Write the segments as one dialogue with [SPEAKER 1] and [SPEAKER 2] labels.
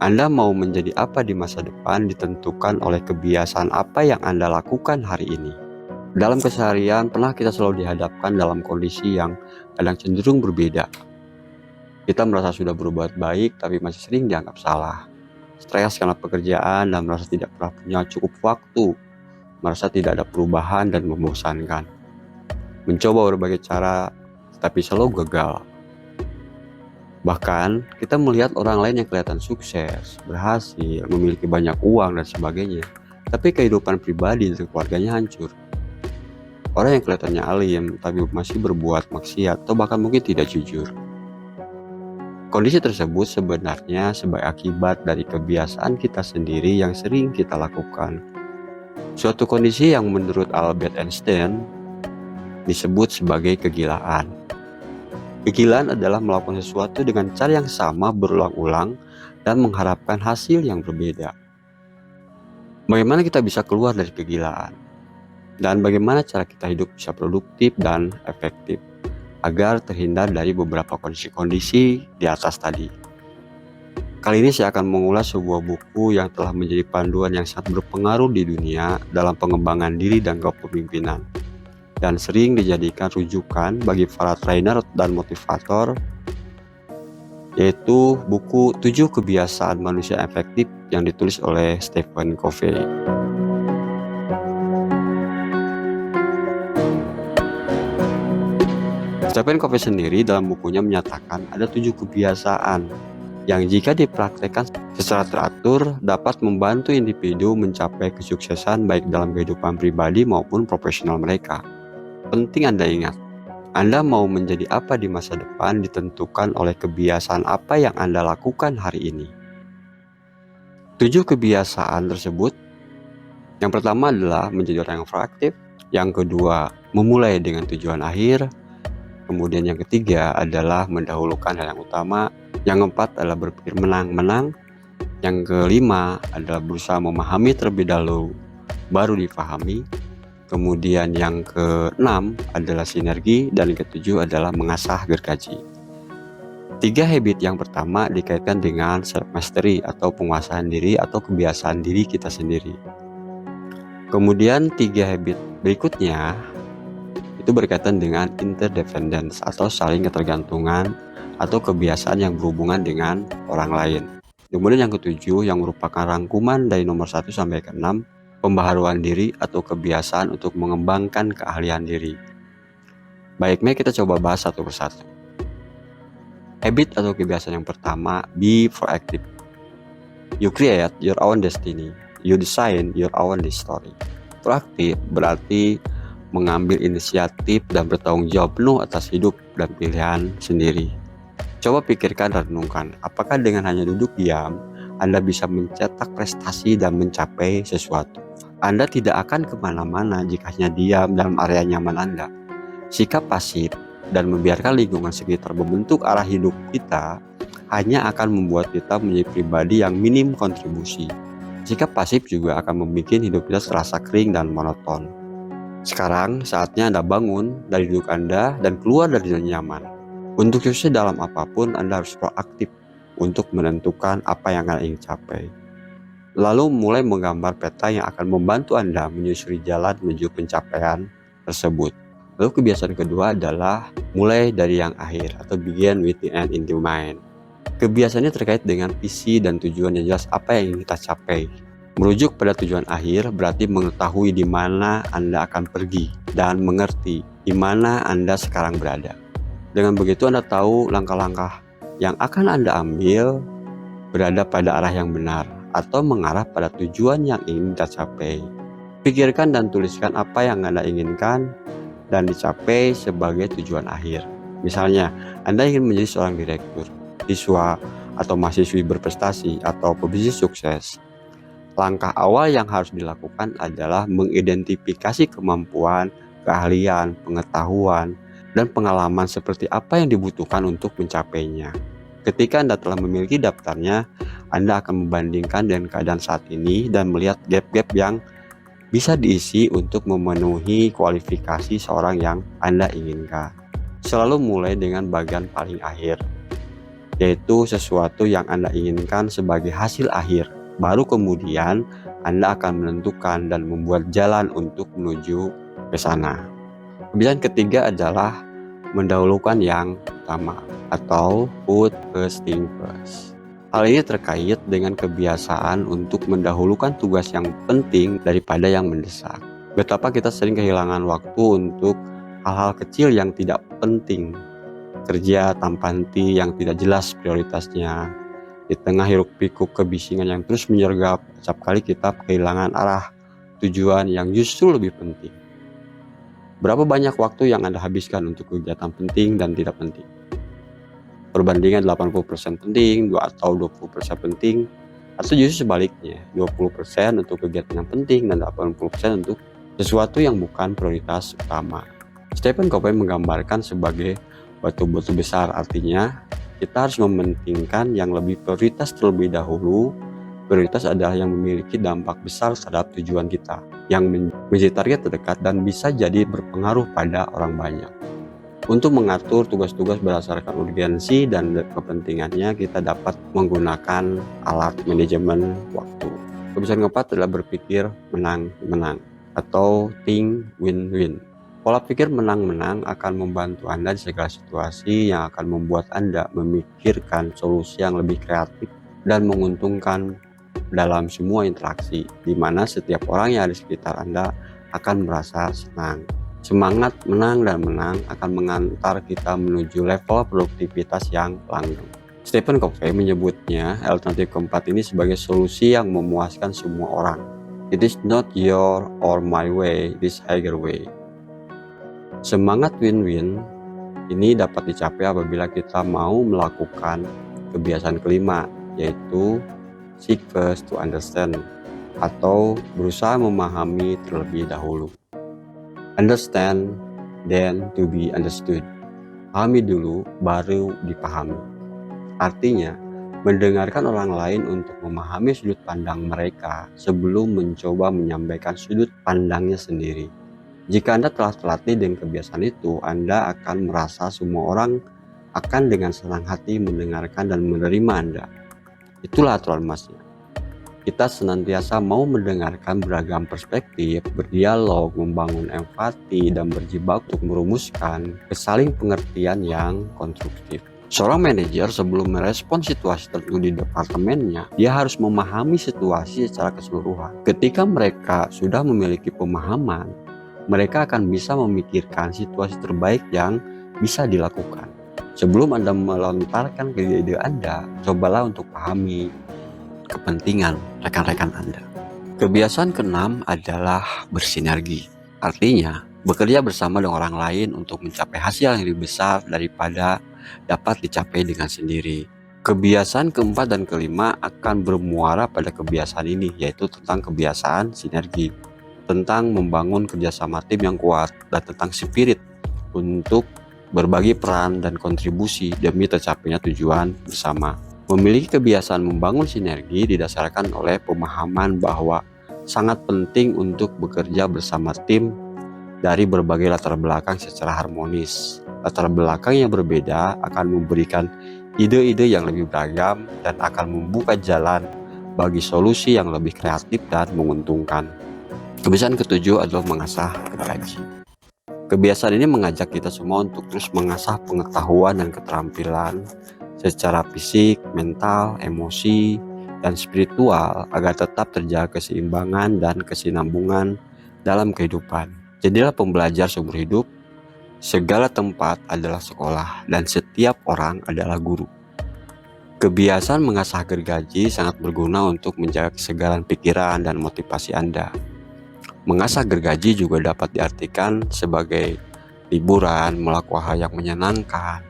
[SPEAKER 1] Anda mau menjadi apa di masa depan ditentukan oleh kebiasaan apa yang Anda lakukan hari ini. Dalam keseharian, pernah kita selalu dihadapkan dalam kondisi yang kadang cenderung berbeda. Kita merasa sudah berbuat baik, tapi masih sering dianggap salah. Stres karena pekerjaan dan merasa tidak pernah punya cukup waktu. Merasa tidak ada perubahan dan membosankan. Mencoba berbagai cara, tapi selalu gagal. Bahkan, kita melihat orang lain yang kelihatan sukses, berhasil, memiliki banyak uang, dan sebagainya. Tapi kehidupan pribadi dan keluarganya hancur. Orang yang kelihatannya alim, tapi masih berbuat maksiat atau bahkan mungkin tidak jujur. Kondisi tersebut sebenarnya sebagai akibat dari kebiasaan kita sendiri yang sering kita lakukan. Suatu kondisi yang menurut Albert Einstein disebut sebagai kegilaan. Kegilaan adalah melakukan sesuatu dengan cara yang sama berulang-ulang dan mengharapkan hasil yang berbeda. Bagaimana kita bisa keluar dari kegilaan? Dan bagaimana cara kita hidup bisa produktif dan efektif agar terhindar dari beberapa kondisi-kondisi di atas tadi. Kali ini saya akan mengulas sebuah buku yang telah menjadi panduan yang sangat berpengaruh di dunia dalam pengembangan diri dan kepemimpinan, dan sering dijadikan rujukan bagi para trainer dan motivator, yaitu buku 7 Kebiasaan Manusia Efektif yang ditulis oleh Stephen Covey. Stephen Covey sendiri dalam bukunya menyatakan ada 7 kebiasaan yang jika dipraktekkan secara teratur dapat membantu individu mencapai kesuksesan baik dalam kehidupan pribadi maupun profesional mereka. Penting Anda ingat, Anda mau menjadi apa di masa depan ditentukan oleh kebiasaan apa yang Anda lakukan hari ini. 7 kebiasaan tersebut, yang pertama adalah menjadi orang yang proaktif, yang kedua memulai dengan tujuan akhir, kemudian yang ketiga adalah mendahulukan hal yang utama, yang keempat adalah berpikir menang-menang, yang kelima adalah berusaha memahami terlebih dahulu baru difahami, kemudian yang keenam adalah sinergi, dan yang ketujuh adalah mengasah gergaji. 3 habit yang pertama dikaitkan dengan self mastery atau penguasaan diri atau kebiasaan diri kita sendiri. Kemudian 3 habit berikutnya itu berkaitan dengan interdependence atau saling ketergantungan atau kebiasaan yang berhubungan dengan orang lain. Kemudian yang ketujuh yang merupakan rangkuman dari nomor 1 sampai ke 6, pembaharuan diri atau kebiasaan untuk mengembangkan keahlian diri. Baik, mari kita coba bahas satu persatu. Habit atau kebiasaan yang pertama, be proactive. You create your own destiny. You design your own story. Proaktif berarti mengambil inisiatif dan bertanggung jawab penuh atas hidup dan pilihan sendiri. Coba pikirkan dan renungkan, apakah dengan hanya duduk diam, Anda bisa mencetak prestasi dan mencapai sesuatu? Anda tidak akan kemana-mana jika hanya diam dalam area nyaman Anda. Sikap pasif dan membiarkan lingkungan sekitar membentuk arah hidup kita hanya akan membuat kita menjadi pribadi yang minim kontribusi. Sikap pasif juga akan membuat hidup kita terasa kering dan monoton. Sekarang saatnya Anda bangun dari duduk Anda dan keluar dari zona nyaman. Untuk sukses dalam apapun, Anda harus proaktif untuk menentukan apa yang Anda ingin capai. Lalu mulai menggambar peta yang akan membantu Anda menyusuri jalan menuju pencapaian tersebut. Lalu kebiasaan kedua adalah mulai dari yang akhir atau begin with the end in mind. Kebiasaannya terkait dengan visi dan tujuan yang jelas apa yang ingin kita capai. Merujuk pada tujuan akhir berarti mengetahui di mana Anda akan pergi dan mengerti di mana Anda sekarang berada. Dengan begitu Anda tahu langkah-langkah yang akan Anda ambil berada pada arah yang benar atau mengarah pada tujuan yang ingin kita capai. Pikirkan dan tuliskan apa yang Anda inginkan dan dicapai sebagai tujuan akhir. Misalnya, Anda ingin menjadi seorang direktur, siswa atau mahasiswi berprestasi atau pebisnis sukses. Langkah awal yang harus dilakukan adalah mengidentifikasi kemampuan, keahlian, pengetahuan, dan pengalaman seperti apa yang dibutuhkan untuk mencapainya. Ketika Anda telah memiliki daftarnya, Anda akan membandingkan dengan keadaan saat ini dan melihat gap-gap yang bisa diisi untuk memenuhi kualifikasi seorang yang Anda inginkan. Selalu mulai dengan bagian paling akhir. yaitu sesuatu yang Anda inginkan sebagai hasil akhir. Baru kemudian Anda akan menentukan dan membuat jalan untuk menuju ke sana. Kebiasaan ketiga adalah mendahulukan yang utama atau put first thing first. Hal ini terkait dengan kebiasaan untuk mendahulukan tugas yang penting daripada yang mendesak. Betapa kita sering kehilangan waktu untuk hal-hal kecil yang tidak penting, kerja tanpa henti yang tidak jelas prioritasnya. Di tengah hiruk-pikuk kebisingan yang terus menyergap, setiap kali kita kehilangan arah tujuan yang justru lebih penting. Berapa banyak waktu yang Anda habiskan untuk kegiatan penting dan tidak penting? Perbandingan 80% penting atau 20% penting, atau justru sebaliknya, 20% untuk kegiatan yang penting dan 80% untuk sesuatu yang bukan prioritas utama. Stephen Covey menggambarkan sebagai batu-batu besar, artinya kita harus mementingkan yang lebih prioritas terlebih dahulu. Prioritas adalah yang memiliki dampak besar terhadap tujuan kita, yang menjadi target terdekat dan bisa jadi berpengaruh pada orang banyak. Untuk mengatur tugas-tugas berdasarkan urgensi dan kepentingannya, kita dapat menggunakan alat manajemen waktu. Kebiasaan keempat adalah berpikir menang-menang atau think win-win. Pola pikir menang-menang akan membantu Anda di segala situasi yang akan membuat Anda memikirkan solusi yang lebih kreatif dan menguntungkan dalam semua interaksi, di mana setiap orang yang ada di sekitar Anda akan merasa senang. Semangat menang dan menang akan mengantar kita menuju level produktivitas yang langgeng. Stephen Covey menyebutnya alternatif keempat ini sebagai solusi yang memuaskan semua orang. It is not your or my way, it is higher way. Semangat win-win ini dapat dicapai apabila kita mau melakukan kebiasaan kelima, yaitu seek first to understand atau berusaha memahami terlebih dahulu. Understand, then to be understood. Pahami dulu, baru dipahami. Artinya, mendengarkan orang lain untuk memahami sudut pandang mereka sebelum mencoba menyampaikan sudut pandangnya sendiri. Jika Anda telah terlatih dengan kebiasaan itu, Anda akan merasa semua orang akan dengan senang hati mendengarkan dan menerima Anda. Itulah aturan emasnya. Kita senantiasa mau mendengarkan beragam perspektif, berdialog, membangun empati, dan berjibaku untuk merumuskan kesaling pengertian yang konstruktif. Seorang manajer sebelum merespon situasi tertentu di departemennya, dia harus memahami situasi secara keseluruhan. Ketika mereka sudah memiliki pemahaman, mereka akan bisa memikirkan situasi terbaik yang bisa dilakukan. Sebelum Anda melontarkan ide Anda, cobalah untuk pahami kepentingan rekan-rekan Anda. Kebiasaan keenam adalah bersinergi. Artinya, bekerja bersama dengan orang lain untuk mencapai hasil yang lebih besar daripada dapat dicapai dengan sendiri. Kebiasaan keempat dan kelima akan bermuara pada kebiasaan ini, yaitu tentang kebiasaan sinergi, tentang membangun kerjasama tim yang kuat, dan tentang spirit untuk berbagi peran dan kontribusi demi tercapainya tujuan bersama. Memiliki kebiasaan membangun sinergi didasarkan oleh pemahaman bahwa sangat penting untuk bekerja bersama tim dari berbagai latar belakang secara harmonis. Latar belakang yang berbeda akan memberikan ide-ide yang lebih beragam dan akan membuka jalan bagi solusi yang lebih kreatif dan menguntungkan. Kebiasaan ketujuh adalah mengasah gergaji. Kebiasaan ini mengajak kita semua untuk terus mengasah pengetahuan dan keterampilan secara fisik, mental, emosi, dan spiritual agar tetap terjaga keseimbangan dan kesinambungan dalam kehidupan. Jadilah pembelajar seumur hidup. Segala tempat adalah sekolah dan setiap orang adalah guru. Kebiasaan mengasah gergaji sangat berguna untuk menjaga kesegaran pikiran dan motivasi Anda. Mengasah gergaji juga dapat diartikan sebagai liburan, melakukan hal yang menyenangkan,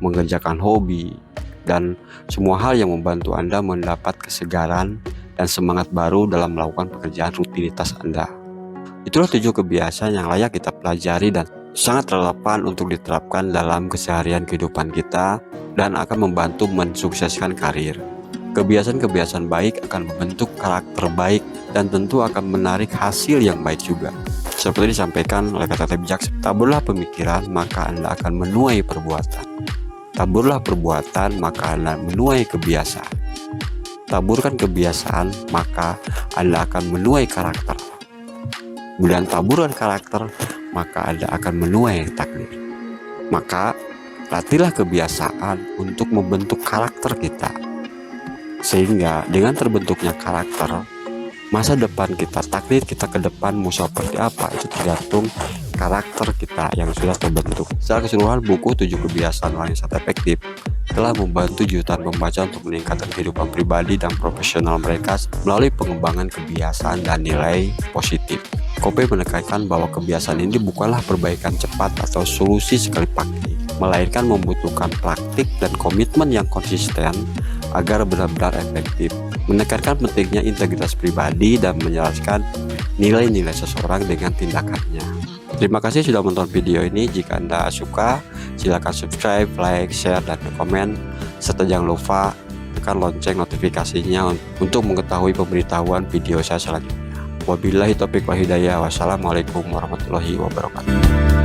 [SPEAKER 1] mengerjakan hobi, dan semua hal yang membantu Anda mendapat kesegaran dan semangat baru dalam melakukan pekerjaan rutinitas Anda. Itulah 7 kebiasaan yang layak kita pelajari dan sangat relevan untuk diterapkan dalam keseharian kehidupan kita dan akan membantu mensukseskan karir. Kebiasaan-kebiasaan baik akan membentuk karakter baik dan tentu akan menarik hasil yang baik juga. Seperti disampaikan oleh kata-kata bijak, taburlah pemikiran maka Anda akan menuai perbuatan. Taburlah perbuatan, maka Anda menuai kebiasaan. Taburkan kebiasaan, maka Anda akan menuai karakter. Kemudian taburkan karakter, maka Anda akan menuai takdir. Maka latihlah kebiasaan untuk membentuk karakter kita. Sehingga dengan terbentuknya karakter, masa depan kita, takdir kita ke depan mau seperti apa, itu tergantung karakter kita yang sudah terbentuk. Secara keseluruhan, buku 7 Kebiasaan Orang yang Sangat Efektif telah membantu jutaan pembaca untuk meningkatkan kehidupan pribadi dan profesional mereka melalui pengembangan kebiasaan dan nilai positif. Covey menekankan bahwa kebiasaan ini bukanlah perbaikan cepat atau solusi sekali pakai, melainkan membutuhkan praktik dan komitmen yang konsisten agar benar-benar efektif. Menekankan pentingnya integritas pribadi dan menjelaskan nilai-nilai seseorang dengan tindakannya. Terima kasih sudah menonton video ini. Jika Anda suka, silakan subscribe, like, share, dan komen. Serta jangan lupa tekan lonceng notifikasinya untuk mengetahui pemberitahuan video saya selanjutnya. Wabillahi taufiq wal hidayah. Wassalamualaikum warahmatullahi wabarakatuh.